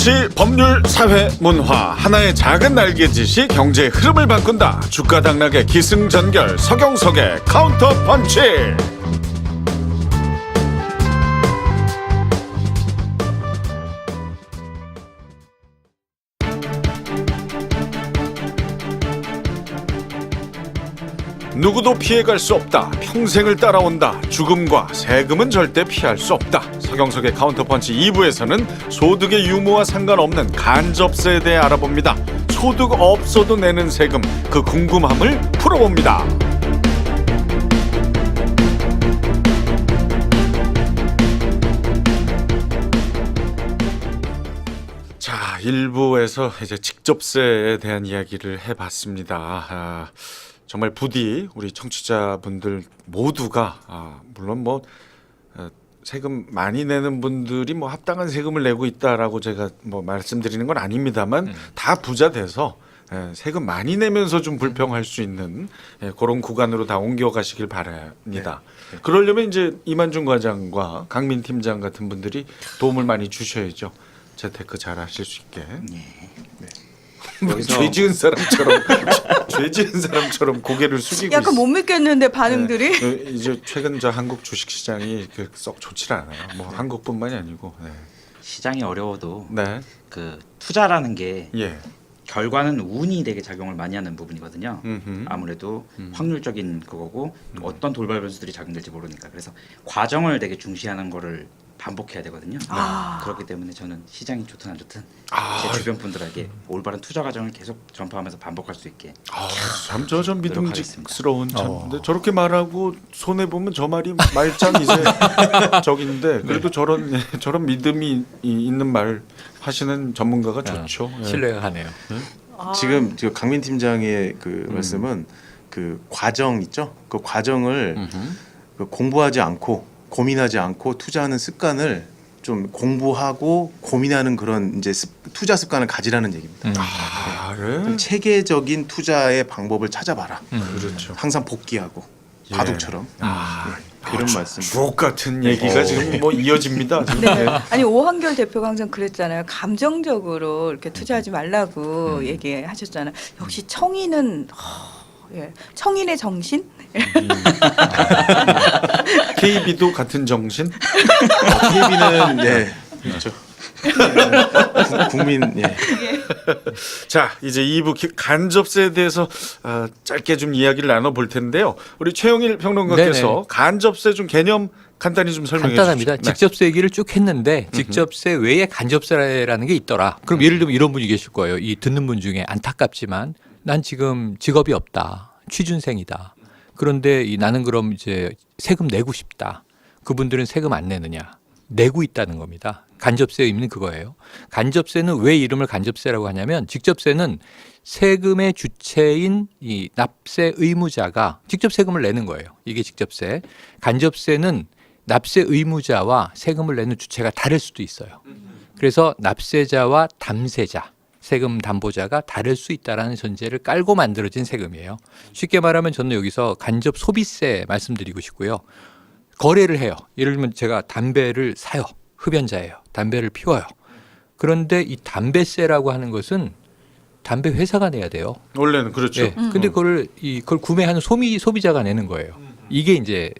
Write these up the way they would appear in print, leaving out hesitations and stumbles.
정치, 법률, 사회, 문화 하나의 작은 날개짓이 경제의 흐름을 바꾼다. 주가 당락의 기승전결 서경석의 카운터 펀치. 누구도 피해갈 수 없다. 평생을 따라온다. 죽음과 세금은 절대 피할 수 없다. 서경석의 카운터펀치 2부에서는 소득의 유무와 상관없는 간접세에 대해 알아봅니다. 소득 없어도 내는 세금, 그 궁금함을 풀어봅니다. 자, 1부에서 이제 직접세에 대한 이야기를 해봤습니다. 정말 부디 우리 청취자분들 모두가 물론 세금 많이 내는 분들이 합당한 세금을 내고 있다라고 제가 말씀드리는 건 아닙니다만 다 부자 돼서 세금 많이 내면서 좀 불평할 수 있는 그런 구간으로 다 옮겨가시길 바랍니다. 네. 그러려면 이제 이만중 과장과 강민 팀장 같은 분들이 도움을 많이 주셔야죠. 재테크 잘 하실 수 있게. 네. 죄 지은 사람처럼 고개를 숙이고 약간 못 믿겠는데 반응들이. 네. 이제 최근 한국 주식시장이 썩 좋지 않아요. 한국뿐만이 아니고. 네. 시장이 어려워도 네. 그 투자라는 게 예. 결과는 운이 되게 작용을 많이 하는 부분이거든요. 음흠. 아무래도 확률적인 그거고 어떤 돌발 변수들이 작용될지 모르니까. 그래서 과정을 되게 중시하는 거를 반복해야 되거든요. 그렇기 때문에 저는 시장이 좋든 안 좋든 제 주변 분들에게 올바른 투자 과정을 계속 전파하면서 반복할 수 있게. 참 저 믿음직스러운 참. 근데 저렇게 말하고 손해 보면 저 말이 말짱 이제 적인데 그래도 저런 믿음이 있는 말 하시는 전문가가 좋죠. 신뢰가 가네요. 지금 강민 팀장의 그 말씀은 그 과정 있죠? 그 과정을 그 공부하지 않고 고민하지 않고 투자하는 습관을 좀 공부하고 고민하는 그런 이제 투자 습관을 가지라는 얘기입니다. 그래? 좀 체계적인 투자의 방법을 찾아봐라. 그렇죠. 항상 복귀하고 바둑처럼 그런 말씀. 주옥 같은 얘기가 지금 이어집니다. 지금. 네. 아니 오한결 대표가 항상 그랬잖아요. 감정적으로 이렇게 투자하지 말라고 얘기하셨잖아요. 역시 청인은 청인의 정신. KB도 같은 정신? KB는 그렇죠. 국민 자, 이제 2부 간접세에 대해서 짧게 좀 이야기를 나눠볼 텐데요. 우리 최영일 평론가께서 네네. 간접세 좀 개념 간단히 좀 설명해 간단합니다. 주시죠. 직접세 얘기를 쭉 했는데 직접세 외에 간접세라는 게 있더라. 그럼 예를 들면 이런 분이 계실 거예요. 이 듣는 분 중에 안타깝지만 난 지금 직업이 없다. 취준생이다. 그런데 나는 그럼 이제 세금 내고 싶다. 그분들은 세금 안 내느냐? 내고 있다는 겁니다. 간접세의 의미는 그거예요. 간접세는 왜 이름을 간접세라고 하냐면 직접세는 세금의 주체인 이 납세 의무자가 직접 세금을 내는 거예요. 이게 직접세. 간접세는 납세 의무자와 세금을 내는 주체가 다를 수도 있어요. 그래서 납세자와 담세자, 세금 담보자가 다를 수 있다라는 전제를 깔고 만들어진 세금이에요. 쉽게 말하면 저는 여기서 간접 소비세 말씀드리고 싶고요. 거래를 해요. 예를 들면 제가 담배를 사요. 흡연자예요. 담배를 피워요. 그런데 이 담배세라고 하는 것은 담배 회사가 내야 돼요. 원래는 그렇죠. 네. 근데 그걸 구매하는 소비자가 내는 거예요. 이게 이제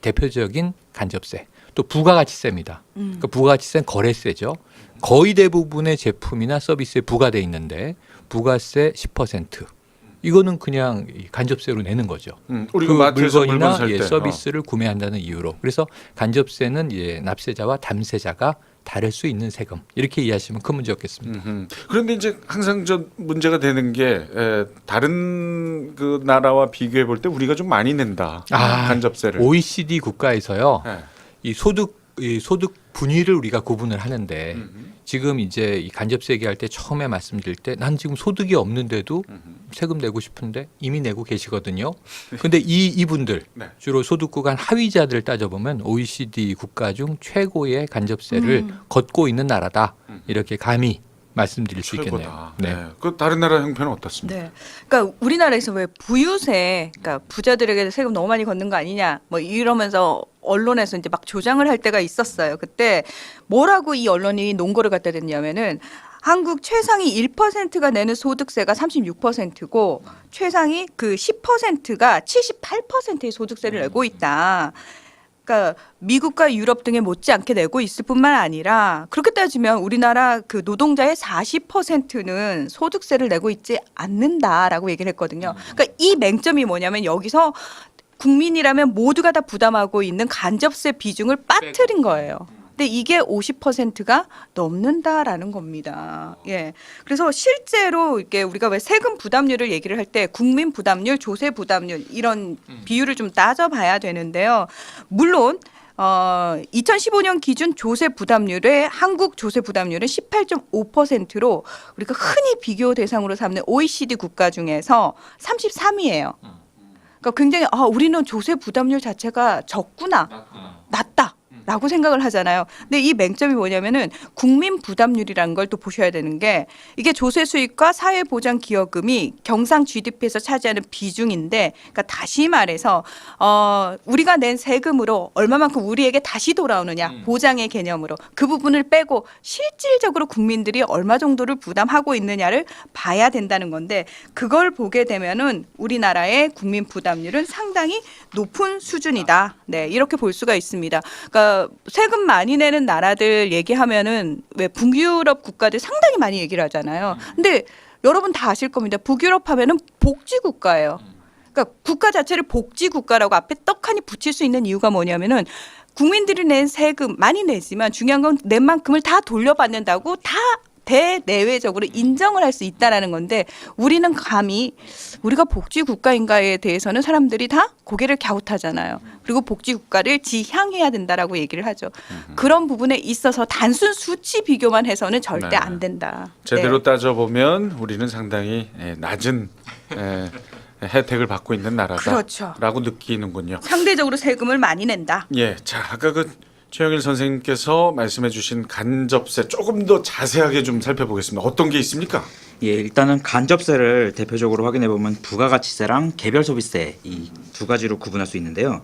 대표적인 간접세. 또 부가가치세입니다. 그러니까 부가가치세는 거래세죠. 거의 대부분의 제품이나 서비스에 부과돼 있는데 부가세 10%. 이거는 그냥 간접세로 내는 거죠. 우리가 그 마트에서 물건 물건이나 살 때. 서비스를 구매한다는 이유로. 그래서 간접세는 납세자와 담세자가 다를 수 있는 세금. 이렇게 이해하시면 큰 문제 없겠습니다. 그런데 이제 항상 문제가 되는 게 다른 그 나라와 비교해 볼 때 우리가 좀 많이 낸다. 간접세를. OECD 국가에서요. 네. 이 소득 분위를 우리가 구분을 하는데 지금 이제 이 간접세 얘기할 때 처음에 말씀드릴 때 난 지금 소득이 없는데도 세금 내고 싶은데 이미 내고 계시거든요. 근데 이분들 네. 주로 소득 구간 하위자들 따져보면 OECD 국가 중 최고의 간접세를 걷고 있는 나라다. 이렇게 감히 말씀드릴 수 있겠네요. 최고다. 네. 네. 그 다른 나라 형편은 어떻습니까? 네. 그러니까 우리나라에서 왜 부유세, 그러니까 부자들에게 세금 너무 많이 걷는 거 아니냐, 뭐 이러면서 언론에서 이제 막 조장을 할 때가 있었어요. 그때 뭐라고 이 언론이 논거를 갖다 댔냐면은 한국 최상위 1%가 내는 소득세가 36%고 최상위 그 10%가 78%의 소득세를 내고 있다. 그러니까 미국과 유럽 등에 못지않게 내고 있을 뿐만 아니라 그렇게 따지면 우리나라 그 노동자의 40%는 소득세를 내고 있지 않는다라고 얘기를 했거든요. 그러니까 이 맹점이 뭐냐면 여기서 국민이라면 모두가 다 부담하고 있는 간접세 비중을 빠뜨린 거예요. 근데 이게 50%가 넘는다라는 겁니다. 예. 그래서 실제로 이게 우리가 왜 세금 부담률을 얘기를 할 때 국민 부담률, 조세 부담률 이런 비율을 좀 따져봐야 되는데요. 물론 2015년 기준 조세 부담률의 한국 조세 부담률은 18.5%로 우리가 흔히 비교 대상으로 삼는 OECD 국가 중에서 33위예요. 그러니까 굉장히 우리는 조세 부담률 자체가 적구나, 낮다. 라고 생각을 하잖아요. 근데 이 맹점이 뭐냐면은 국민 부담률이라는 걸 또 보셔야 되는 게 이게 조세 수익과 사회보장 기여금이 경상 GDP에서 차지하는 비중인데, 그러니까 다시 말해서 우리가 낸 세금으로 얼마만큼 우리에게 다시 돌아오느냐, 보장의 개념으로 그 부분을 빼고 실질적으로 국민들이 얼마 정도를 부담하고 있느냐를 봐야 된다는 건데, 그걸 보게 되면은 우리나라의 국민 부담률은 상당히 높은 수준이다. 네, 이렇게 볼 수가 있습니다. 그러니까 세금 많이 내는 나라들 얘기하면은 왜 북유럽 국가들 상당히 많이 얘기를 하잖아요. 근데 여러분 다 아실 겁니다. 북유럽 하면은 복지 국가예요. 그러니까 국가 자체를 복지 국가라고 앞에 떡하니 붙일 수 있는 이유가 뭐냐면은 국민들이 낸 세금 많이 내지만 중요한 건 낸 만큼을 다 돌려받는다고 다 대내외적으로 인정을 할 수 있다라는 건데, 우리는 감히 우리가 복지 국가인가에 대해서는 사람들이 다 고개를 갸웃하잖아요. 그리고 복지 국가를 지향해야 된다라고 얘기를 하죠. 그런 부분에 있어서 단순 수치 비교만 해서는 절대 네. 안 된다. 제대로 따져보면 우리는 상당히 낮은 혜택을 받고 있는 그렇죠. 나라다라고 느끼는군요. 상대적으로 세금을 많이 낸다. 예, 자 아까 그 최영일 선생님께서 말씀해주신 간접세 조금 더 자세하게 좀 살펴보겠습니다. 어떤 게 있습니까? 예, 일단은 간접세를 대표적으로 확인해 보면 부가가치세랑 개별소비세 이 두 가지로 구분할 수 있는데요.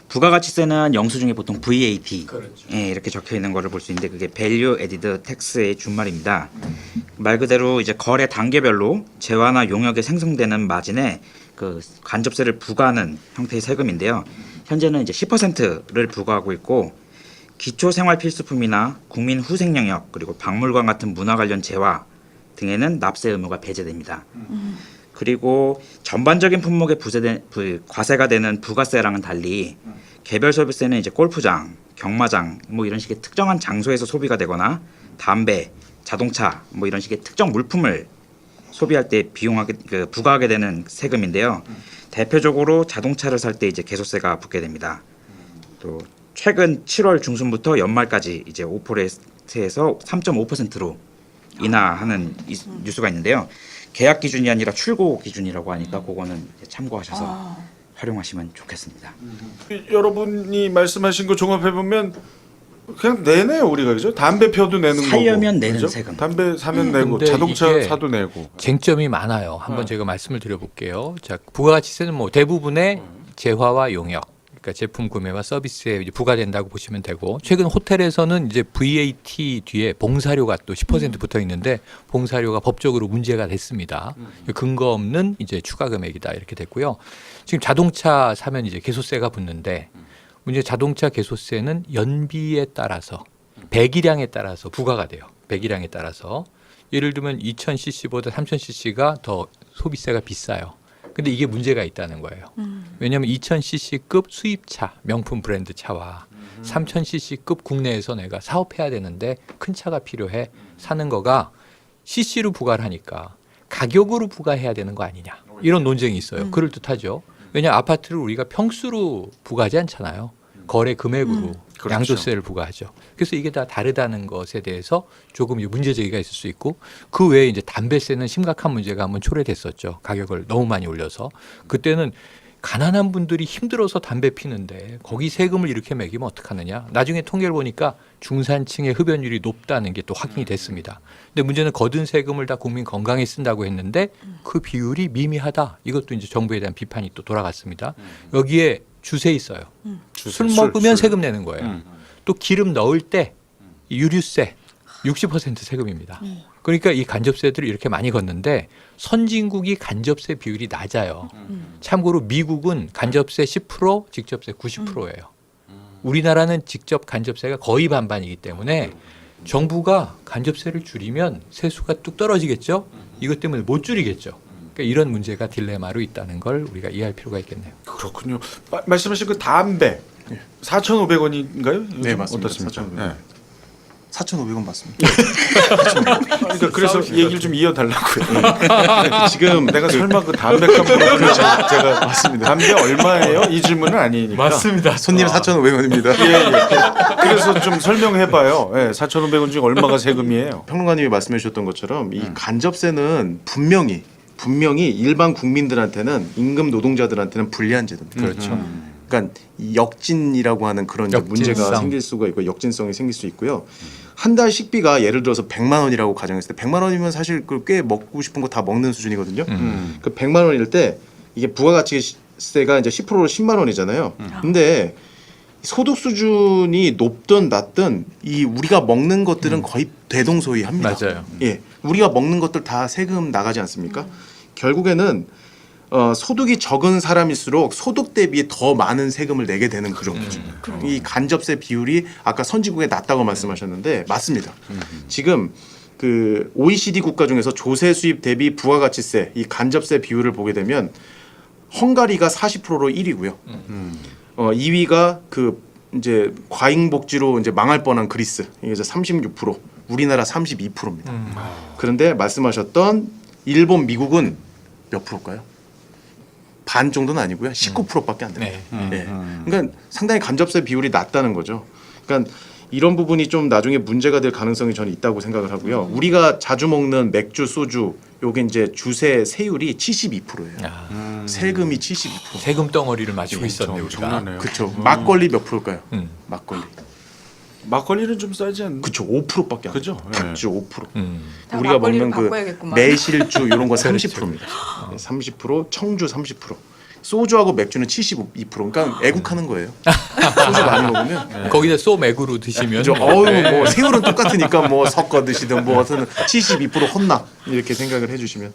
부가가치세는 영수증에 보통 VAT 예, 이렇게 적혀 있는 거를 볼 수 있는데, 그게 Value Added Tax의 준말입니다. 말 그대로 이제 거래 단계별로 재화나 용역에 생성되는 마진에 그 간접세를 부과하는 형태의 세금인데요. 현재는 이제 10%를 부과하고 있고, 기초 생활 필수품이나 국민 후생 영역 그리고 박물관 같은 문화 관련 재화 등에는 납세 의무가 배제됩니다. 그리고 전반적인 품목에 과세가 되는 부가세랑은 달리 개별 소비세는 이제 골프장, 경마장 뭐 이런 식의 특정한 장소에서 소비가 되거나 담배, 자동차 뭐 이런 식의 특정 물품을 소비할 때 부과하게 되는 세금인데요. 대표적으로 자동차를 살 때 이제 개소세가 붙게 됩니다. 또 최근 7월 중순부터 연말까지 이제 5%에서 3.5%로 인하하는 뉴스가 있는데요. 계약 기준이 아니라 출고 기준이라고 하니까 그거는 이제 참고하셔서 활용하시면 좋겠습니다. 여러분이 말씀하신 거 종합해 보면 그냥 내네요 우리가, 그죠? 담배 펴도 내는 거고, 사려면 내는 그죠? 세금. 담배 사면 내고, 근데 자동차 이게 사도 내고. 쟁점이 많아요. 한번 제가 말씀을 드려볼게요. 자, 부가가치세는 뭐 대부분의 재화와 용역, 그러니까 제품 구매와 서비스에 이제 부과된다고 보시면 되고, 최근 호텔에서는 이제 VAT 뒤에 봉사료가 또 10% 붙어 있는데 봉사료가 법적으로 문제가 됐습니다. 근거 없는 이제 추가 금액이다 이렇게 됐고요. 지금 자동차 사면 이제 개소세가 붙는데, 문제 자동차 개소세는 연비에 따라서 배기량에 따라서 부과가 돼요. 배기량에 따라서 예를 들면 2000cc보다 3000cc가 더 소비세가 비싸요. 근데 이게 문제가 있다는 거예요. 왜냐하면 2000cc급 수입차, 명품 브랜드 차와 3000cc급 국내에서 내가 사업해야 되는데 큰 차가 필요해 사는 거가 cc로 부과를 하니까 가격으로 부과해야 되는 거 아니냐, 이런 논쟁이 있어요. 그럴듯하죠. 왜냐하면 아파트를 우리가 평수로 부과하지 않잖아요. 거래 금액으로 그렇죠. 양도세를 부과하죠. 그래서 이게 다 다르다는 것에 대해서 조금 문제 제기가 있을 수 있고, 그 외에 이제 담배세는 심각한 문제가 한번 초래됐었죠. 가격을 너무 많이 올려서. 그때는 가난한 분들이 힘들어서 담배 피는데 거기 세금을 이렇게 매기면 어떡하느냐. 나중에 통계를 보니까 중산층의 흡연율이 높다는 게 또 확인이 됐습니다. 근데 문제는 거둔 세금을 다 국민 건강에 쓴다고 했는데 그 비율이 미미하다. 이것도 이제 정부에 대한 비판이 또 돌아갔습니다. 여기에 주세 있어요. 술 먹으면 세금 내는 거예요. 또 기름 넣을 때 유류세 60% 세금입니다. 그러니까 이 간접세들을 이렇게 많이 걷는데 선진국이 간접세 비율이 낮아요. 참고로 미국은 간접세 10%, 직접세 90%예요. 우리나라는 직접 간접세가 거의 반반이기 때문에 정부가 간접세를 줄이면 세수가 뚝 떨어지겠죠. 이것 때문에 못 줄이겠죠. 그러니까 이런 문제가 딜레마로 있다는 걸 우리가 이해할 필요가 있겠네요. 그렇군요. 말씀하신 그 담배 4,500원인가요? 네, 맞습니다. 어떻습니까? 4,500원. 네. 4,500원 맞습니다. 그러니까 그래서 얘기를 좀 이어달라고요. 지금 내가 설마 그 담배값으로 제가 맞습니다. 담배 얼마예요? 이 질문은 아니니까. 손님 4,500원입니다. 예, 예. 그래서 좀 설명해봐요. 예, 4,500원 중에 얼마가 세금이에요? 평론가님이 말씀해 주셨던 것처럼 이 간접세는 분명히 일반 국민들한테는 임금 노동자들한테는 불리한 제도입니다. 그렇죠. 그러니까 이 역진이라고 하는 그런 이제 문제가 역진성. 생길 수가 있고 역진성이 생길 수 있고요. 한 달 식비가 예를 들어서 100만 원이라고 가정했을 때 100만 원이면 사실 그 꽤 먹고 싶은 거 다 먹는 수준이거든요. 그 100만 원일 때 이게 부가가치세가 이제 10%로 10만 원이잖아요. 근데 소득 수준이 높든 낮든 이 우리가 먹는 것들은 거의 대동소이합니다. 맞아요. 예, 우리가 먹는 것들 다 세금 나가지 않습니까? 결국에는 소득이 적은 사람일수록 소득 대비 더 많은 세금을 내게 되는 구조죠. 이 간접세 비율이 아까 선진국에 낮다고 말씀하셨는데 맞습니다. 지금 그 OECD 국가 중에서 조세 수입 대비 부가가치세 이 간접세 비율을 보게 되면 헝가리가 40%로 1위고요. 2위가 그 이제 과잉복지로 이제 망할 뻔한 그리스 이게 이제 36%, 우리나라 32%입니다. 그런데 말씀하셨던 일본, 미국은 몇 프로일까요? 반 정도는 아니고요. 19%밖에 안 됩니다. 예. 그러니까 상당히 간접세 비율이 낮다는 거죠. 그러니까 이런 부분이 좀 나중에 문제가 될 가능성이 저는 있다고 생각을 하고요. 우리가 자주 먹는 맥주, 소주 요게 이제 주세 세율이 72%예요. 세금이 72%. 세금 덩어리를 마시고 있었네 우리가. 정말네요. 그렇죠. 막걸리 몇 프로일까요? 음. 막걸리. 막걸리는 좀 싸지 않나? 그렇죠. 5%밖에 안 돼요. 그죠? 맥주 5%. 다 우리가 막걸리를 먹는 그 바꿔야겠구만. 매실주 이런 거 30%입니다. 30%, 청주 30%. 소주하고 맥주는 72%. 그러니까 애국하는 거예요. 소주 많이 먹으면. 거기다 소맥으로 드시면 그죠. 어유 뭐 새우는 똑같으니까 뭐 섞어 드시든 뭐 어떤 72% 혼나 이렇게 생각을 해주시면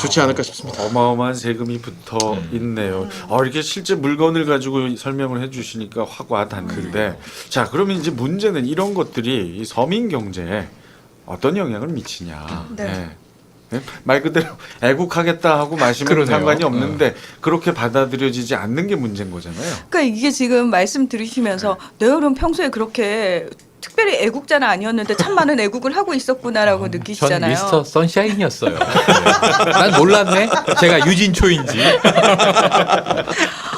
좋지 않을까 싶습니다. 어마어마한 세금이 붙어 있네요. 이렇게 실제 물건을 가지고 설명을 해주시니까 확 와닿는데, 자 그러면 이제 문제는 이런 것들이 이 서민 경제에 어떤 영향을 미치냐. 네. 네. 네? 말 그대로 애국하겠다 하고 마시면 그러네요. 상관이 없는데 그렇게 받아들여지지 않는 게 문제인 거잖아요. 그러니까 이게 지금 말씀 들으시면서 내가 그럼 평소에 그렇게 특별히 애국자는 아니었는데 참 많은 애국을 하고 있었구나라고 전 느끼시잖아요. 미스터 선샤인이었어요. 난 몰랐네. 제가 유진초인지.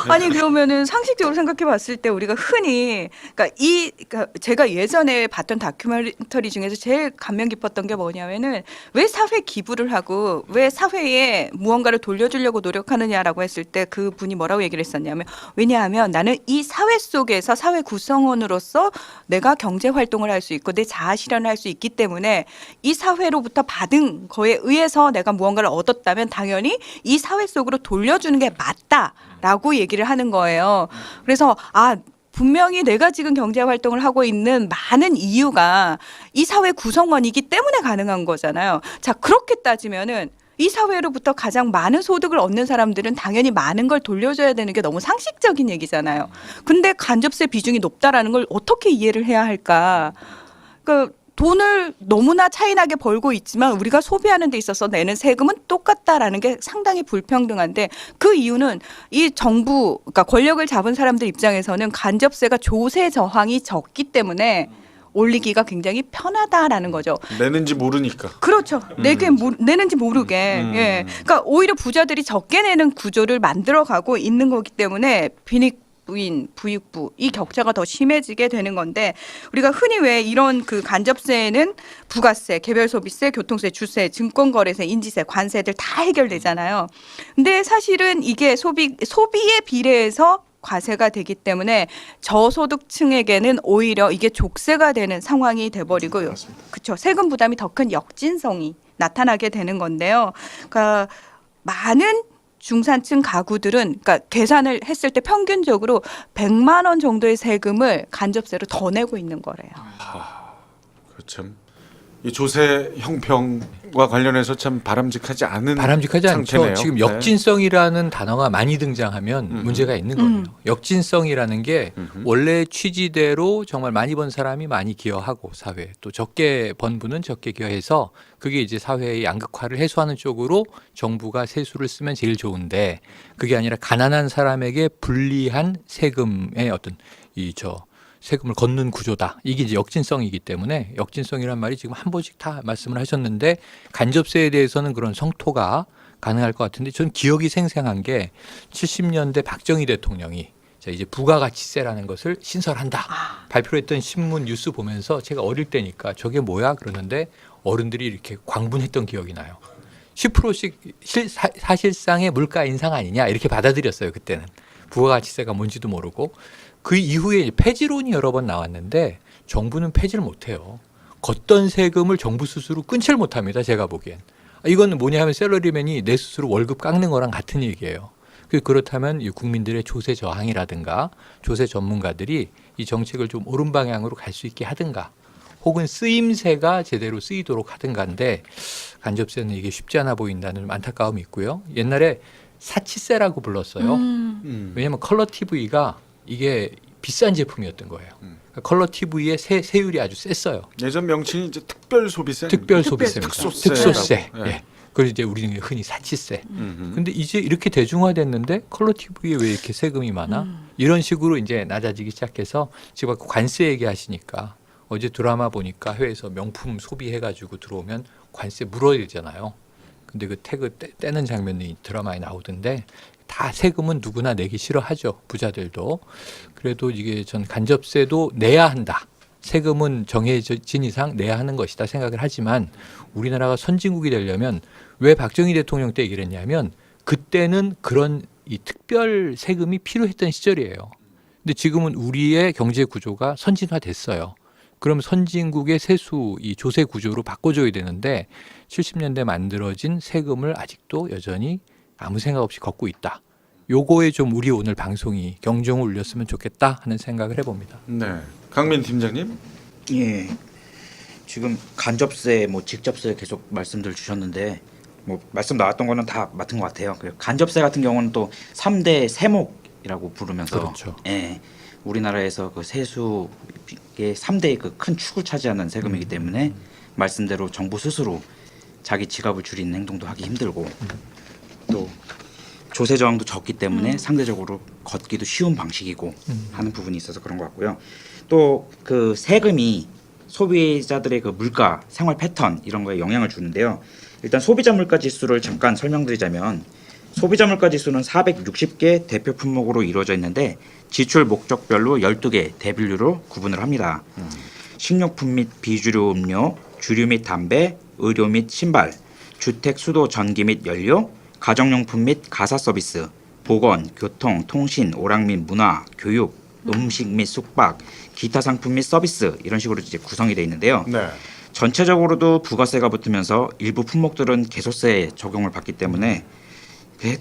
아니 그러면은 상식적으로 생각해 봤을 때 우리가 흔히 그러니까 제가 예전에 봤던 다큐멘터리 중에서 제일 감명 깊었던 게 뭐냐면은 왜 사회 기부를 하고 왜 사회에 무언가를 돌려주려고 노력하느냐라고 했을 때 그 분이 뭐라고 얘기를 했었냐면 왜냐하면 나는 이 사회 속에서 사회 구성원으로서 내가 경제 활동을 할 수 있고 내 자아 실현을 할 수 있기 때문에 이 사회로부터 받은 거에 의해서 내가 무언가를 얻었다면 당연히 이 사회 속으로 돌려주는 게 맞다라고 얘기를 하는 거예요. 그래서 분명히 내가 지금 경제 활동을 하고 있는 많은 이유가 이 사회 구성원이기 때문에 가능한 거잖아요. 자, 그렇게 따지면은 이 사회로부터 가장 많은 소득을 얻는 사람들은 당연히 많은 걸 돌려줘야 되는 게 너무 상식적인 얘기잖아요. 근데 간접세 비중이 높다라는 걸 어떻게 이해를 해야 할까? 그러니까 돈을 너무나 차이나게 벌고 있지만 우리가 소비하는 데 있어서 내는 세금은 똑같다라는 게 상당히 불평등한데 그 이유는 이 정부, 그러니까 권력을 잡은 사람들 입장에서는 간접세가 조세 저항이 적기 때문에 올리기가 굉장히 편하다라는 거죠. 내는지 모르니까. 그렇죠. 내는지 모르게. 예. 그러니까 오히려 부자들이 적게 내는 구조를 만들어가고 있는 거기 때문에 빈익 부인, 부익부 이 격차가 더 심해지게 되는 건데 우리가 흔히 왜 이런 그 간접세는 부가세, 개별소비세, 교통세, 주세, 증권거래세, 인지세, 관세들 다 해결되잖아요. 근데 사실은 이게 소비에 비례해서 과세가 되기 때문에 저소득층에게는 오히려 이게 족세가 되는 상황이 돼버리고 그렇죠. 세금 부담이 더 큰 역진성이 나타나게 되는 건데요. 그러니까 많은 중산층 가구들은 그러니까 계산을 했을 때 평균적으로 100만 원 정도의 세금을 간접세로 더 내고 있는 거래요. 그렇죠. 이 조세 형평과 관련해서 참 바람직하지 않은 바람직하지 상태네요. 않죠. 지금 네. 역진성이라는 단어가 많이 등장하면 문제가 있는 거예요. 역진성이라는 게 원래 취지대로 정말 많이 번 사람이 많이 기여하고 사회에 또 적게 번 분은 적게 기여해서 그게 이제 사회의 양극화를 해소하는 쪽으로 정부가 세수를 쓰면 제일 좋은데 그게 아니라 가난한 사람에게 불리한 세금의 어떤 세금을 걷는 구조다. 이게 이제 역진성이기 때문에 역진성이란 말이 지금 한 번씩 다 말씀을 하셨는데 간접세에 대해서는 그런 성토가 가능할 것 같은데 저는 기억이 생생한 게 70년대 박정희 대통령이 자 이제 부가가치세라는 것을 신설한다. 발표를 했던 신문 뉴스 보면서 제가 어릴 때니까 저게 뭐야 그러는데 어른들이 이렇게 광분했던 기억이 나요. 10%씩 사실상의 물가 인상 아니냐 이렇게 받아들였어요. 그때는. 부가가치세가 뭔지도 모르고 그 이후에 폐지론이 여러 번 나왔는데 정부는 폐지를 못해요. 걷던 세금을 정부 스스로 끊지를 못합니다. 제가 보기엔. 이건 뭐냐 하면 샐러리맨이 내 스스로 월급 깎는 거랑 같은 얘기예요. 그렇다면 이 국민들의 조세 저항이라든가 조세 전문가들이 이 정책을 좀 옳은 방향으로 갈 수 있게 하든가 혹은 쓰임새가 제대로 쓰이도록 하든가인데 간접세는 이게 쉽지 않아 보인다는 좀 안타까움이 있고요. 옛날에 사치세라고 불렀어요. 왜냐하면 컬러 TV가 이게 비싼 제품이었던 거예요. 그러니까 컬러 TV의 세율이 아주 셌어요. 예전 명칭이 이제 특별소비세. 특별소비세, 특소세. 예. 예. 그걸 이제 우리는 흔히 사치세. 근데 이제 이렇게 대중화됐는데 컬러 TV에 왜 이렇게 세금이 많아? 이런 식으로 이제 낮아지기 시작해서 지금 관세 얘기하시니까 어제 드라마 보니까 해외에서 명품 소비해가지고 들어오면 관세 물어야 되잖아요. 근데 그 태그 떼는 장면이 드라마에 나오던데 다 세금은 누구나 내기 싫어하죠. 부자들도. 그래도 이게 전 간접세도 내야 한다. 세금은 정해진 이상 내야 하는 것이다 생각을 하지만 우리나라가 선진국이 되려면 왜 박정희 대통령 때 얘기를 했냐면 그때는 그런 이 특별 세금이 필요했던 시절이에요. 근데 지금은 우리의 경제 구조가 선진화됐어요. 그럼 선진국의 세수 이 조세 구조로 바꿔줘야 되는데 70년대 만들어진 세금을 아직도 여전히 아무 생각 없이 걷고 있다. 요거에 좀 우리 오늘 방송이 경종을 울렸으면 좋겠다 하는 생각을 해봅니다. 네. 강민 팀장님. 예. 지금 간접세, 직접세 계속 말씀들 주셨는데 말씀 나왔던 거는 다 맞은 것 같아요. 간접세 같은 경우는 또 3대 세목이라고 부르면서 그렇죠. 예. 우리나라에서 그 세수의 3대의 그 큰 축을 차지하는 세금이기 때문에 말씀대로 정부 스스로 자기 지갑을 줄이는 행동도 하기 힘들고 또 조세 저항도 적기 때문에 상대적으로 걷기도 쉬운 방식이고 하는 부분이 있어서 그런 것 같고요. 또 그 세금이 소비자들의 그 물가, 생활 패턴 이런 거에 영향을 주는데요. 일단 소비자 물가 지수를 잠깐 설명드리자면 소비자 물가 지수는 460개 대표 품목으로 이루어져 있는데 지출 목적별로 12개 대분류로 구분을 합니다. 식료품 및 비주류 음료, 주류 및 담배, 의료 및 신발, 주택, 수도, 전기 및 연료, 가정용품 및 가사 서비스, 보건, 교통, 통신, 오락 및 문화, 교육, 음식 및 숙박, 기타 상품 및 서비스 이런 식으로 이제 구성이 되어 있는데요. 네. 전체적으로도 부가세가 붙으면서 일부 품목들은 개소세에 적용을 받기 때문에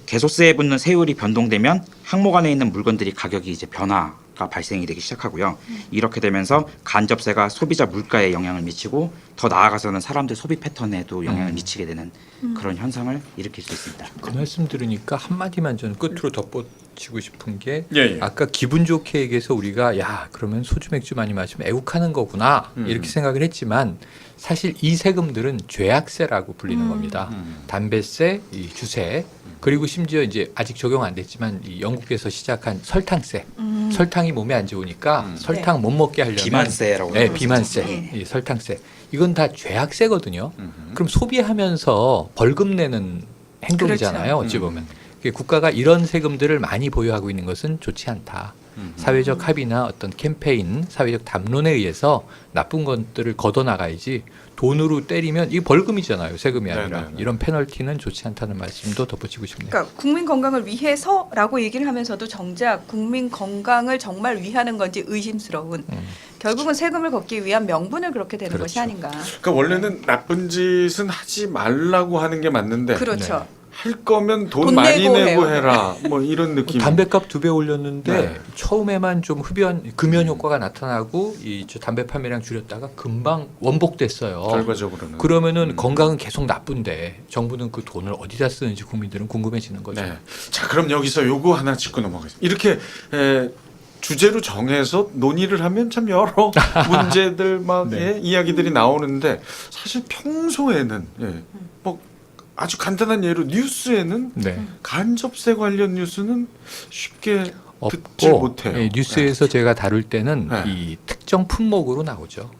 개소세에 붙는 세율이 변동되면 항목 안에 있는 물건들이 가격이 이제 변화가 발생이 되기 시작하고요. 이렇게 되면서 간접세가 소비자 물가에 영향을 미치고 더 나아가서는 사람들 소비 패턴에도 영향을 미치게 되는 그런 현상을 일으킬 수 있습니다. 그 말씀 들으니까 한마디만 저는 끝으로 덧붙이고 싶은 게 예. 아까 기분 좋게 얘기해서 우리가 야 그러면 소주 맥주 많이 마시면 애국하는 거구나 이렇게 생각을 했지만 사실 이 세금들은 죄악세라고 불리는 겁니다. 담배세, 이 주세 그리고 심지어 이제 아직 적용 안 됐지만 이 영국에서 시작한 설탕세. 설탕이 몸에 안 좋으니까 설탕 못 먹게 하려면 비만세라고 네, 비만세, 이 설탕세. 이건 다 죄악세거든요. 그럼 소비하면서 벌금 내는 행동이잖아요. 그렇죠. 어찌 보면 국가가 이런 세금들을 많이 보유하고 있는 것은 좋지 않다. 사회적 합의나 어떤 캠페인, 사회적 담론에 의해서 나쁜 것들을 걷어나가야지 돈으로 때리면 이 벌금이잖아요. 세금이 아니라. 네네네. 이런 페널티는 좋지 않다는 말씀도 덧붙이고 싶네요. 그러니까 국민 건강을 위해서라고 얘기를 하면서도 정작 국민 건강을 정말 위하는 건지 의심스러운 결국은 세금을 걷기 위한 명분을 그렇게 되는 그렇죠. 것이 아닌가. 그러니까 원래는 나쁜 짓은 하지 말라고 하는 게 맞는데 그렇죠. 할 거면 돈 돈 많이 내고 내고 해요. 해라. 뭐 이런 느낌. 담배값 2배 올렸는데 네. 처음에만 좀 금연 효과가 나타나고 저 담배 판매량 줄였다가 금방 원복됐어요. 결과적으로는. 그러면은 건강은 계속 나쁜데 정부는 그 돈을 어디다 쓰는지 국민들은 궁금해지는 거죠. 네. 자, 그럼 여기서 요거 하나 짚고 넘어가겠습니다. 이렇게 주제로 정해서 논의를 하면 참 여러 문제들 막 네. 이야기들이 나오는데 사실 평소에는 뭐 아주 간단한 예로 뉴스에는 네. 간접세 관련 뉴스는 쉽게 듣질 없고 못해요. 예, 뉴스에서 제가 다룰 때는 네. 이 특정 품목으로 나오죠.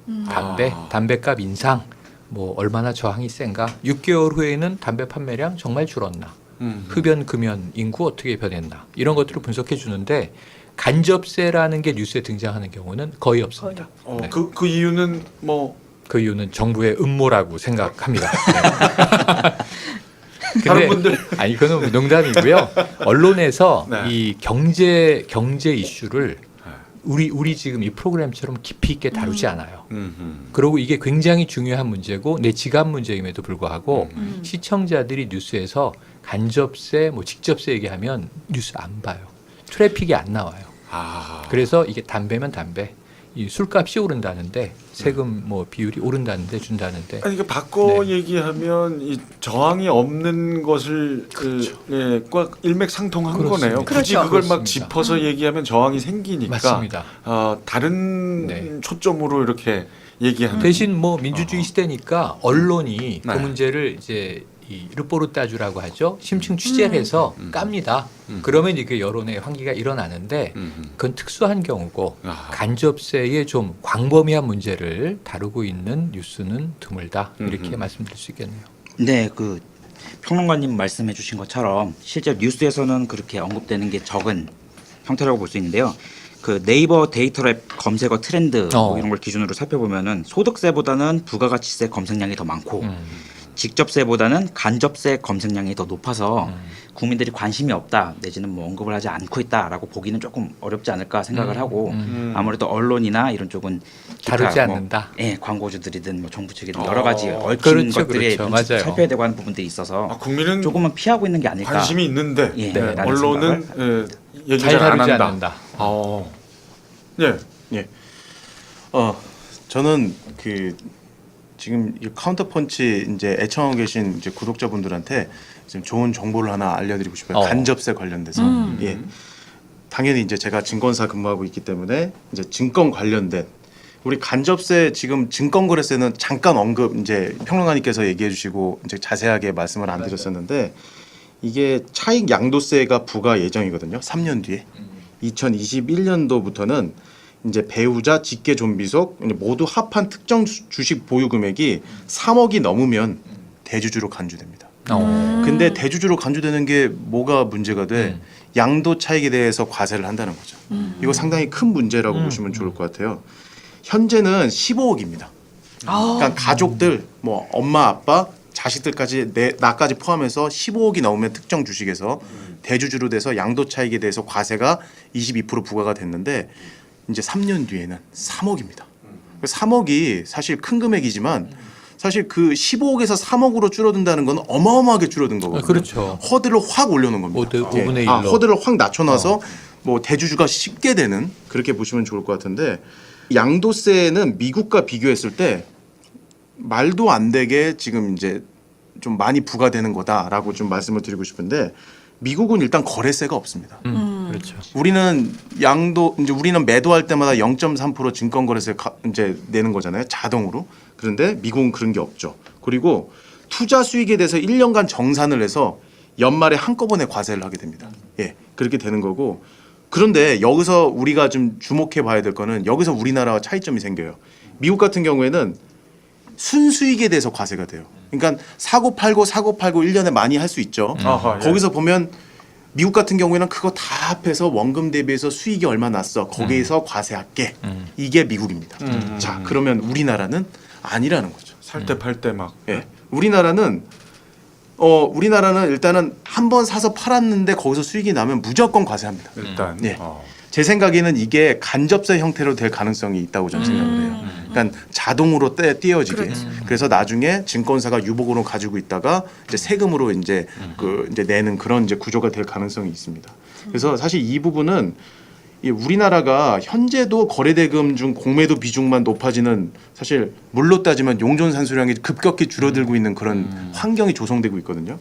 담배값 인상, 뭐 얼마나 저항이 센가. 6개월 후에는 담배 판매량 정말 줄었나. 흡연 금연 인구 어떻게 변했나. 이런 것들을 분석해 주는데 간접세라는 게 뉴스에 등장하는 경우는 거의 없습니다. 네. 그 이유는 뭐 그 이유는 정부의 음모라고 생각합니다. 네. 다른 분들 아니 그건 농담이고요. 언론에서 네. 이 경제 이슈를 우리 지금 이 프로그램처럼 깊이 있게 다루지 않아요. 그리고 이게 굉장히 중요한 문제고 내 지갑 문제임에도 불구하고 시청자들이 뉴스에서 간접세, 뭐 직접세 얘기하면 뉴스 안 봐요. 트래픽이 안 나와요. 그래서 이게 담배면 담배, 이 술값이 오른다는데 세금 뭐 비율이 오른다는데 준다는데 아니 그 바꿔 네. 얘기하면 이 저항이 없는 것을 꽉 일맥상통한 그렇습니다. 거네요. 굳이 그렇죠. 그걸 막 그렇습니다. 짚어서 얘기하면 저항이 생기니까 맞습니다. 다른 네. 초점으로 이렇게 얘기하는. 대신 뭐 민주주의 시대니까 언론이 네. 그 문제를 이제 이 르포르타주라고 하죠. 심층 취재를 해서 깝니다. 그러면 이게 여론의 환기가 일어나는데 그건 특수한 경우고 간접세의 좀 광범위한 문제를 다루고 있는 뉴스는 드물다. 이렇게 말씀드릴 수 있겠네요. 네, 그 평론가님 말씀해주신 것처럼 실제 뉴스에서는 그렇게 언급되는 게 적은 형태라고 볼 수 있는데요. 그 네이버 데이터랩 검색어 트렌드 뭐 이런 걸 기준으로 살펴보면은 소득세보다는 부가가치세 검색량이 더 많고 직접세보다는 간접세 검색량이 더 높아서 국민들이 관심이 없다 내지는 뭐 언급을 하지 않고 있다라고 보기는 조금 어렵지 않을까 생각을 하고 아무래도 언론이나 이런 쪽은 기타 다루지 뭐, 않는다. 광고주들이든 뭐 정부 측이든 여러 가지 얽힌 그렇죠, 것들에 그렇죠. 눈치 맞아요. 살펴야 되고 하는 부분들이 있어서 국민은 조금은 피하고 있는 게 아닐까. 관심이 있는데 예, 네, 라는 언론은 얘기를 잘 안 다루지 한다. 않는다. 예. 저는 그 지금 이 카운터펀치 이제 애청하고 계신 이제 구독자분들한테 지금 좋은 정보를 하나 알려드리고 싶어요. 간접세 관련돼서. 예. 당연히 이제 제가 증권사 근무하고 있기 때문에 이제 증권 관련된 우리 간접세 지금 증권거래세는 잠깐 언급 이제 평론가님께서 얘기해 주시고 이제 자세하게 말씀을 안 드렸었는데 이게 차익 양도세가 부과 예정이거든요. 3년 뒤에 2021년도부터는 이제 배우자, 직계 존비속 모두 합한 특정 주식 보유 금액이 3억이 넘으면 대주주로 간주됩니다. 근데 대주주로 간주되는 게 뭐가 문제가 돼? 양도 차익에 대해서 과세를 한다는 거죠. 이거 상당히 큰 문제라고 보시면 좋을 것 같아요. 현재는 15억입니다. 그러니까 가족들, 뭐 엄마, 아빠, 자식들까지 나까지 포함해서 15억이 넘으면 특정 주식에서 대주주로 돼서 양도 차익에 대해서 과세가 22% 부과가 됐는데 이제 3년 뒤에는 3억입니다. 3억이 사실 큰 금액이지만 사실 그 15억에서 3억으로 줄어든다는 건 어마어마하게 줄어든 거거든요. 그렇죠. 허들을 확 올려놓은 겁니다. 5분의 1로. 허들을 확 낮춰놔서 뭐 대주주가 쉽게 되는 그렇게 보시면 좋을 것 같은데 양도세는 미국과 비교했을 때 말도 안 되게 지금 이제 좀 많이 부과되는 거다라고 좀 말씀을 드리고 싶은데 미국은 일단 거래세가 없습니다. 그렇죠. 우리는 우리는 매도할 때마다 0.3% 증권거래세 이제 내는 거잖아요. 자동으로. 그런데 미국은 그런 게 없죠. 그리고 투자 수익에 대해서 1년간 정산을 해서 연말에 한꺼번에 과세를 하게 됩니다. 예. 그렇게 되는 거고. 그런데 여기서 우리가 좀 주목해 봐야 될 거는 여기서 우리나라와 차이점이 생겨요. 미국 같은 경우에는 순수익에 대해서 과세가 돼요. 그러니까 사고 팔고 1년에 많이 할 수 있죠. 아하, 예. 거기서 보면 미국 같은 경우에는 그거 다 합해서 원금 대비해서 수익이 얼마 났어. 거기에서 과세할게. 이게 미국입니다. 자, 그러면 우리나라는 아니라는 거죠. 살 때 팔 때 막. 예. 우리나라는 일단은 한 번 사서 팔았는데 거기서 수익이 나면 무조건 과세합니다. 일단. 예. 제 생각에는 이게 간접세 형태로 될 가능성이 있다고 저는 생각을 해요. 그러니까 자동으로 띄어지게. 그래서 나중에 증권사가 유복으로 가지고 있다가 이제 세금으로 이제 이제 내는 그런 이제 구조가 될 가능성이 있습니다. 그래서 사실 이 부분은 이 우리나라가 현재도 거래대금 중 공매도 비중만 높아지는 사실 물로 따지면 용존 산수량이 급격히 줄어들고 있는 그런 환경이 조성되고 있거든요.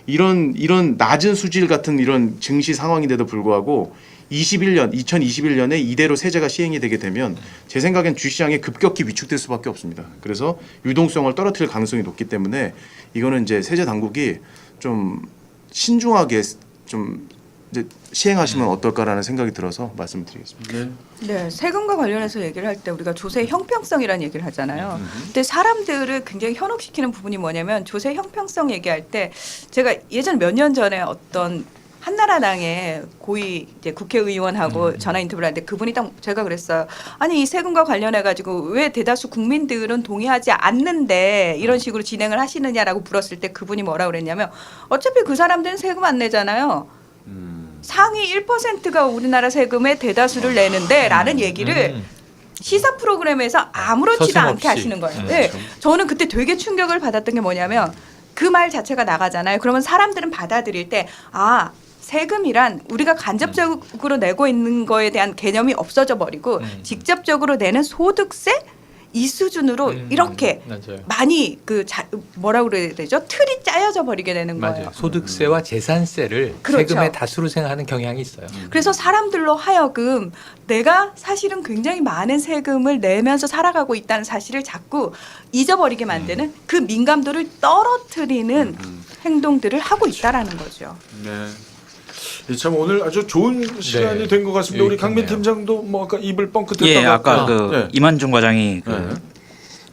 이런 낮은 수질 같은 이런 증시 상황인데도 불구하고 2021년에 이대로 세제가 시행이 되게 되면 제 생각엔 주시장이 급격히 위축될 수밖에 없습니다. 그래서 유동성을 떨어뜨릴 가능성이 높기 때문에 이거는 이제 세제 당국이 좀 신중하게 좀 이제 시행하시면 어떨까라는 생각이 들어서 말씀드리겠습니다. 네. 네, 세금과 관련해서 얘기를 할 때 우리가 조세 형평성이라는 얘기를 하잖아요. 근데 사람들을 굉장히 현혹시키는 부분이 뭐냐면 조세 형평성 얘기할 때 제가 예전 몇 년 전에 어떤 한나라당의 고위 이제 국회의원하고 전화 인터뷰를 하는데 그분이 딱 제가 그랬어요. 아니 이 세금과 관련해 가지고 왜 대다수 국민들은 동의하지 않는데 이런 식으로 진행을 하시느냐라고 물었을 때 그분이 뭐라 그랬냐면 어차피 그 사람들은 세금 안 내잖아요. 상위 1%가 우리나라 세금의 대다수를 내는데라는 얘기를 시사 프로그램에서 아무렇지도 서슴없이. 않게 하시는 거예요. 네. 저는 그때 되게 충격을 받았던 게 뭐냐면 그 말 자체가 나가잖아요. 그러면 사람들은 받아들일 때 세금이란 우리가 간접적으로 내고 있는 거에 대한 개념이 없어져 버리고 직접적으로 내는 소득세 이 수준으로 이렇게 맞아요. 많이 뭐라 그래야 되죠? 틀이 짜여져 버리게 되는 거예요. 맞아요. 소득세와 재산세를 그렇죠. 세금의 다수로 생각하는 경향이 있어요. 그래서 사람들로 하여금 내가 사실은 굉장히 많은 세금을 내면서 살아가고 있다는 사실을 자꾸 잊어버리게 만드는 그 민감도를 떨어뜨리는 행동들을 하고 있다라는 거죠. 네. 참 오늘 아주 좋은 시간이 된 것 같습니다. 우리 강민 그렇네요. 팀장도 뭐 아까 입을 뻥끗했다고. 예, 아까 그 네. 이만중 과장이 그 네.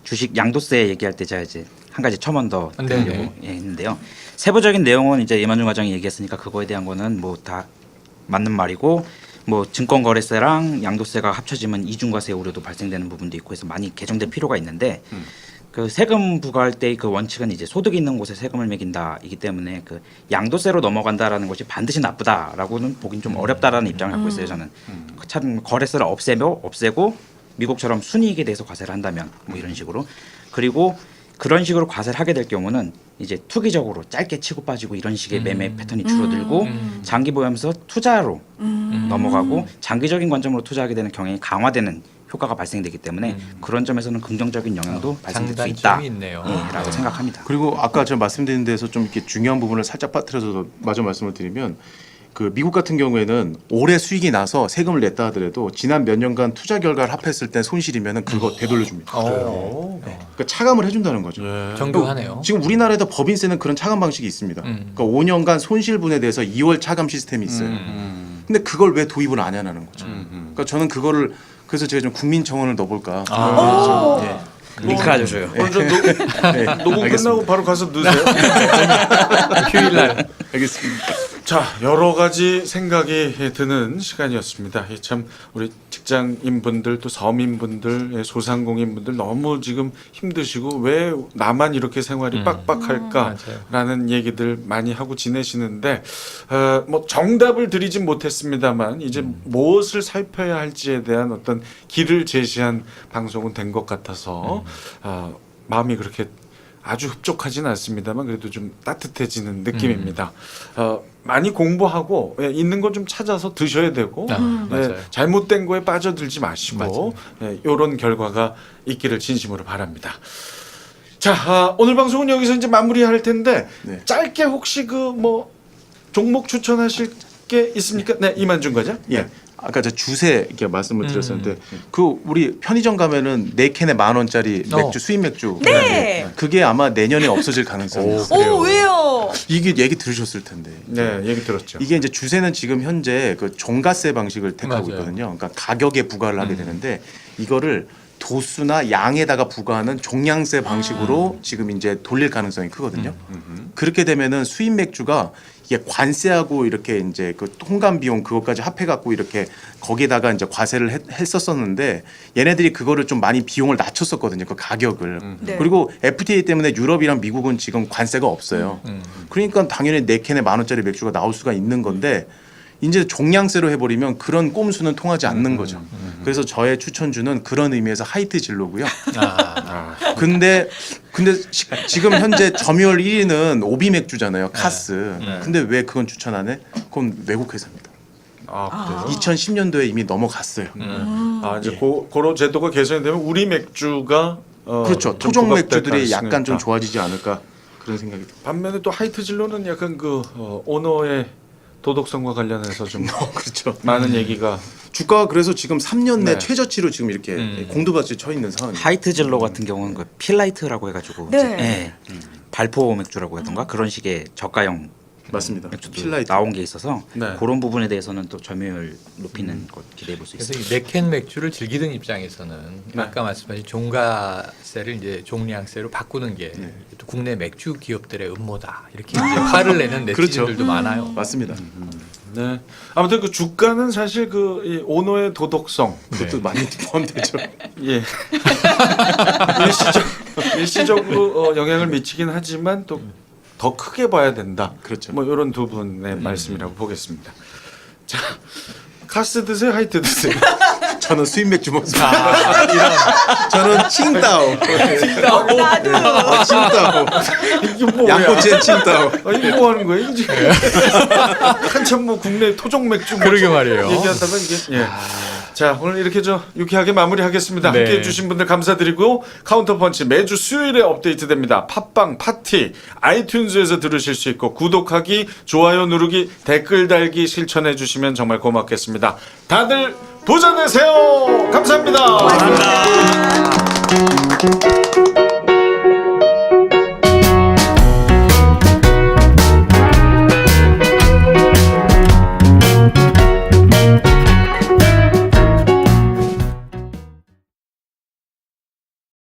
주식 양도세 얘기할 때 제가 이제 한 가지 첨언 더 네, 드리려고 네. 했는데요. 세부적인 내용은 이제 이만중 과장이 얘기했으니까 그거에 대한 거는 뭐 다 맞는 말이고 뭐 증권거래세랑 양도세가 합쳐지면 이중과세 우려도 발생되는 부분도 있고 해서 많이 개정될 필요가 있는데 그 세금 부과할 때 그 원칙은 이제 소득이 있는 곳에 세금을 매긴다이기 때문에 그 양도세로 넘어간다라는 것이 반드시 나쁘다라고는 보긴 좀 어렵다라는 입장을 갖고 있어요. 저는 참 거래세를 없애고 미국처럼 순이익에 대해서 과세를 한다면 뭐 이런 식으로 그리고 그런 식으로 과세를 하게 될 경우는 이제 투기적으로 짧게 치고 빠지고 이런 식의 매매 패턴이 줄어들고 장기 보유하면서 투자로 넘어가고 장기적인 관점으로 투자하게 되는 경향이 강화되는 효과가 발생되기 때문에 그런 점에서는 긍정적인 영향도 발생될 수 있다. 장단점이 있네요. 라고 생각합니다. 그리고 아까 제가 말씀드린 데서 좀 이렇게 중요한 부분을 살짝 빠뜨려서 마저 말씀을 드리면 그 미국 같은 경우에는 올해 수익이 나서 세금을 냈다 하더라도 지난 몇 년간 투자 결과를 합했을 때 손실이면은 그거 되돌려줍니다. 그러니까 차감을 해준다는 거죠. 정교하네요. 지금 우리나라에도 법인세는 그런 차감 방식이 있습니다. 그러니까 5년간 손실분에 대해서 2월 차감 시스템이 있어요. 근데 그걸 왜 도입을 안 하냐는 거죠. 그러니까 저는 그거를 그래서 제가 좀 국민청원을 넣어볼까. 네. 링크 알려줘요. 오늘 좀 녹음 끝나고 바로 가서 넣으세요. 휴일날. 알겠습니다. 자, 여러 가지 생각이 드는 시간이었습니다. 참 우리 직장인분들 또 서민분들 소상공인분들 너무 지금 힘드시고 왜 나만 이렇게 생활이 빡빡할까라는 얘기들 많이 하고 지내시는데 뭐 정답을 드리진 못했습니다만 이제 무엇을 살펴야 할지에 대한 어떤 길을 제시한 방송은 된 것 같아서 마음이 그렇게 아주 흡족하진 않습니다만 그래도 좀 따뜻해지는 느낌입니다. 많이 공부하고 있는 거 좀 찾아서 드셔야 되고 맞아요. 잘못된 거에 빠져들지 마시고 이런 결과가 있기를 진심으로 바랍니다. 자, 오늘 방송은 여기서 이제 마무리할 텐데 네. 짧게 혹시 그 뭐 종목 추천하실 게 있습니까? 네, 이만중 과장. 예. 아까 저 주세 이렇게 말씀을 드렸었는데 그 우리 편의점 가면은 4캔에 10,000원짜리 맥주 수입 맥주 네. 그게 아마 내년에 없어질 가능성이 있어요. 그래요? 왜요? 이게 얘기 들으셨을 텐데. 네, 얘기 들었죠. 이게 이제 주세는 지금 현재 그 종가세 방식을 택하고 맞아요. 있거든요. 그러니까 가격에 부과를 하게 되는데 이거를 도수나 양에다가 부과하는 종량세 방식으로 지금 이제 돌릴 가능성이 크거든요. 그렇게 되면은 수입 맥주가 이게 관세하고 이렇게 이제 그 통관 비용 그것까지 합해 갖고 이렇게 거기에다가 이제 과세를 했었었는데 얘네들이 그거를 좀 많이 비용을 낮췄었거든요. 그 가격을. 네. 그리고 FTA 때문에 유럽이랑 미국은 지금 관세가 없어요. 그러니까 당연히 4캔에 10,000원짜리 맥주가 나올 수가 있는 건데 이제 종량세로 해버리면 그런 꼼수는 통하지 않는 거죠. 그래서 저의 추천주는 그런 의미에서 하이트 진로고요. 근데 지금 현재 점유율 1위는 오비 맥주잖아요. 카스. 근데 왜 그건 추천 안 해? 그건 외국 회사입니다. 아, 2010년도에 이미 넘어갔어요. 아 이제 그런 제도가 개선이 되면 우리 맥주가 그렇죠. 좀 토종 부각될 맥주들이 가능성이 약간 좀 있다. 좋아지지 않을까 그런 생각이 듭니다. 반면에 또 하이트 진로는 약간 그 오너의 도덕성과 관련해서 좀 그렇죠. 많은 얘기가 주가가 그래서 지금 3년 내 네. 최저치로 지금 이렇게 공두밭에 쳐 있는 상황입니다. 하이트 진로 같은 경우는 그 필라이트라고 해가지고 네. 이제, 발포 맥주라고 하던가 그런 식의 저가형 맞습니다. 맥주도 필라이트. 나온 게 있어서 네. 그런 부분에 대해서는 또 점유율 높이는 것 기대해 볼 수 그래서 있습니다. 이 네캔 맥주를 즐기는 입장에서는 아까 말씀하신 종가세를 이제 종량세로 바꾸는 게 또 국내 맥주 기업들의 음모다 이렇게 이제 화를 내는 네티즌들도 많아요. 맞습니다. 네. 아무튼 그 주가는 사실 그 이 오너의 도덕성 그것도 많이 포함되죠. 예 일시적으로 영향을 미치긴 하지만 또 더 크게 봐야 된다. 그렇죠. 뭐 이런 두 분의 말씀이라고 보겠습니다. 자 카스 드세요, 하이트 드세요. 저는 수입 맥주 먹습니다. 저는 칭따오. 나도. 칭따오. 이게 뭐야? 양꼬치엔 칭따오. 아, 이거 뭐 하는 거예요? 이제 한참 뭐 국내 토종 맥주 뭐 그러게 말이에요. 얘기하다가 이게 예. 자 오늘 이렇게 저 유쾌하게 마무리하겠습니다. 네. 함께해 주신 분들 감사드리고 카운터펀치 매주 수요일에 업데이트됩니다. 팟빵, 파티, 아이튠즈에서 들으실 수 있고 구독하기, 좋아요 누르기, 댓글 달기 실천해 주시면 정말 고맙겠습니다. 다들 부자 되세요. 감사합니다. 감사합니다.